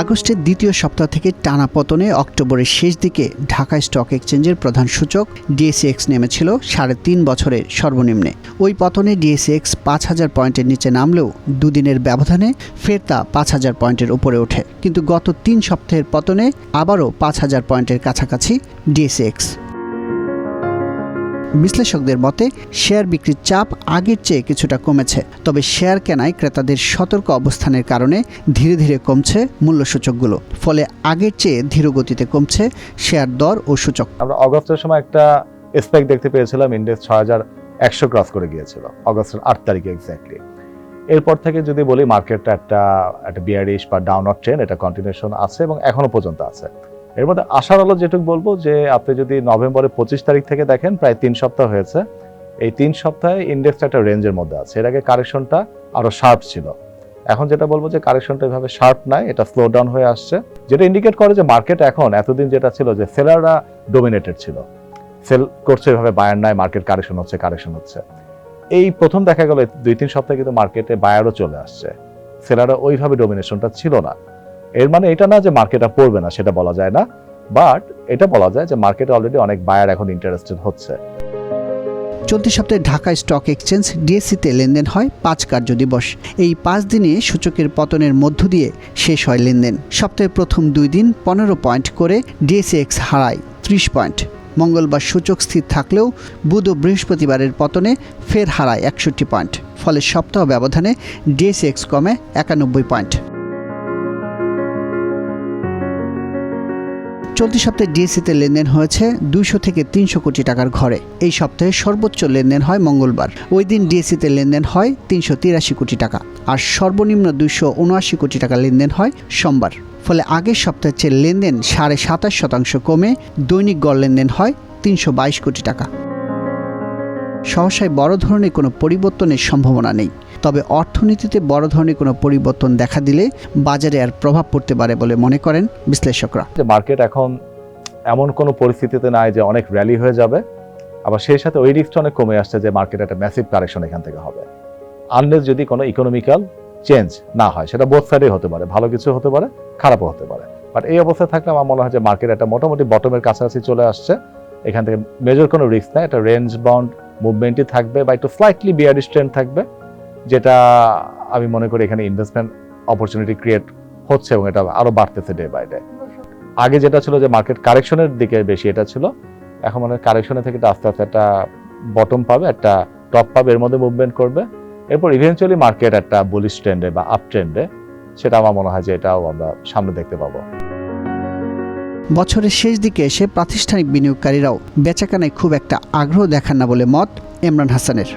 আগস্টের দ্বিতীয় সপ্তাহ থেকে টানা পতনে অক্টোবরের শেষ দিকে ঢাকা স্টক এক্সচেঞ্জের প্রধান সূচক ডিএসইএক্স নেমেছিল ৩.৫ বছরের সর্বনিম্নে। ওই পতনে ডিএসইএক্স ৫,০০০ পয়েন্টের নিচে নামলেও দুদিনের ব্যবধানে ফের তা ৫,০০০ পয়েন্টের উপরে ওঠে। কিন্তু গত ৩ সপ্তাহের পতনে আবারও ৫,০০০ পয়েন্টের কাছাকাছি ডিএসইএক্স। বিশ্লেষকদের মতে শেয়ার বিক্রির চাপ আগের চেয়ে কিছুটা কমেছে, তবে শেয়ার কেনায় ক্রেতাদের সতর্ক অবস্থানের কারণে ধীরে ধীরে কমছে মূল্যসূচকগুলো। ফলে আগের চেয়ে ধীরগতিতে কমছে শেয়ার দর ও সূচক। আমরা অগস্টের সময় একটা স্পাইক দেখতে পেয়েছিলাম, ইন্ডেক্স ৬,১০০ ক্রস করে গিয়েছিল অগস্টের ৮ তারিখে এক্স্যাক্টলি। এরপর থেকে যদি বলি মার্কেটটা একটা বিয়ারিশ বা ডাউনওয়ার্ড ট্রেন্ড, এটা কন্টিনিউশন আছে এবং এখনো পর্যন্ত আছে। এর মধ্যে আশার আলো যেটুকু বলবো যে আপনি যদি নভেম্বরের ২৫ তারিখ থেকে দেখেন, প্রায় ৩ সপ্তাহ হয়েছে। এই ৩ সপ্তাহে ইন্ডেক্সটা একটা রেঞ্জের মধ্যে আছে। এর আগে কারেকশনটা আরো শার্প ছিল। এখন যেটা বলবো যে কারেকশনটা এভাবে শার্প নাই, এটা স্লো ডাউন হয়ে আসছে, যেটা ইন্ডিকেট করে যে মার্কেট এখন এতদিন যেটা ছিল যে সেলাররা ডোমিনেটেড ছিল, সেল করছে এভাবে, বায়ার নাই, মার্কেট কারেকশন হচ্ছে। এই প্রথম দেখা গেল ২-৩ সপ্তাহে কিন্তু মার্কেটে বায়ারও চলে আসছে, সেলাররা ওইভাবে ডোমিনেশনটা ছিল না। এর মানে এটা না যে মার্কেটটা পড়বে না, সেটা বলা যায় না, বাট এটা বলা যায় যে মার্কেটে অলরেডি অনেক বায়ার এখন ইন্টারেস্টেড হচ্ছে। চলতি সপ্তাহে ঢাকা স্টক এক্সচেঞ্জ ডিএসইতে লেনদেন হয় ৫ কার্যদিবস। এই ৫ দিনে সূচকের পতনের মধ্য দিয়ে শেষ হয় লেনদেন। সপ্তাহের প্রথম ২ দিন ১৫ পয়েন্ট করে ডিএসইএক্স হারায় ৩০ পয়েন্ট। মঙ্গলবার সূচক স্থির থাকলেও বুধ ও বৃহস্পতিবারের পতনে ফের হারায় ৬১ পয়েন্ট। ফলে সপ্তাহ ব্যবধানে ডিএসইএক্স কমে ৯১ পয়েন্ট। চলতি সপ্তাহে ডিএসইতে লেনদেন হয়েছে ২০০ থেকে ৩০০ কোটি টাকার ঘরে। এই সপ্তাহে সর্বোচ্চ লেনদেন হয় মঙ্গলবার। ওই দিন ডিএসইতে লেনদেন হয় ৩৮৩ কোটি টাকা, আর সর্বনিম্ন ২৭৯ কোটি টাকা লেনদেন হয় সোমবার। ফলে আগের সপ্তাহের চেয়ে লেনদেন ২৭.৫% কমে দৈনিক গড় লেনদেন হয় ৩২২ কোটি টাকা। সহসায় বড় ধরনের কোনো পরিবর্তনের সম্ভাবনা নেই, তবে অর্থনীতিতে বড় ধরনের কোনো পরিবর্তন দেখা দিলে বাজারে আর প্রভাব পড়তে পারে বলে মনে করেন বিশ্লেষকরা। যে মার্কেট এখন এমন কোনো পরিস্থিতিতে নাই যে অনেক র্যালি হয়ে যাবে, আবার সেই সাথে ওই রিস্কটা অনেক কমে আসছে যে মার্কেট একটা ম্যাসিভ কারেকশন এখান থেকে হবে, আনলেস যদি কোনো ইকোনমিক্যাল চেঞ্জ না হয়। সেটা বোথ সাইডেই হতে পারে, ভালো কিছু হতে পারে, খারাপও হতে পারে। বাট এই অবস্থায় থাকলে আমার মনে হয় যে মার্কেট একটা মোটামুটি বটমের কাছাকাছি চলে আসছে। এখান থেকে মেজর কোনো রিস্ক নাই, একটা রেঞ্জ বাউন্ড মুভমেন্টই থাকবে বা একটু স্লাইটলি বিয়ারিশ ট্রেন্ড থাকবে, যেটা আমি মনে করি এখানে ইনভেস্টমেন্ট অপরচুনিটি ক্রিয়েট হচ্ছে এবং এটা আরো বাড়তেছে ডে বাই ডে। আগে যেটা ছিল যে মার্কেট কারেকশনের দিকে বেশি এটা ছিল, এখন মানে কারেকশনের থেকে আস্তে আস্তে একটা বটম পাবে, একটা টপ পাবে, এর মধ্যে মুভমেন্ট করবে, এরপর ইভেন্চুয়ালি মার্কেট একটা বুলিশ ট্রেন্ডে বা আপ ট্রেন্ডে, সেটা আমার মনে হয় যে এটাও আমরা সামনে দেখতে পাবো। বছরের শেষ দিকে এসে প্রাতিষ্ঠানিক বিনিয়োগকারীরাও বেচাকেনায় খুব একটা আগ্রহ দেখান না বলে মত ইমরান হাসানের।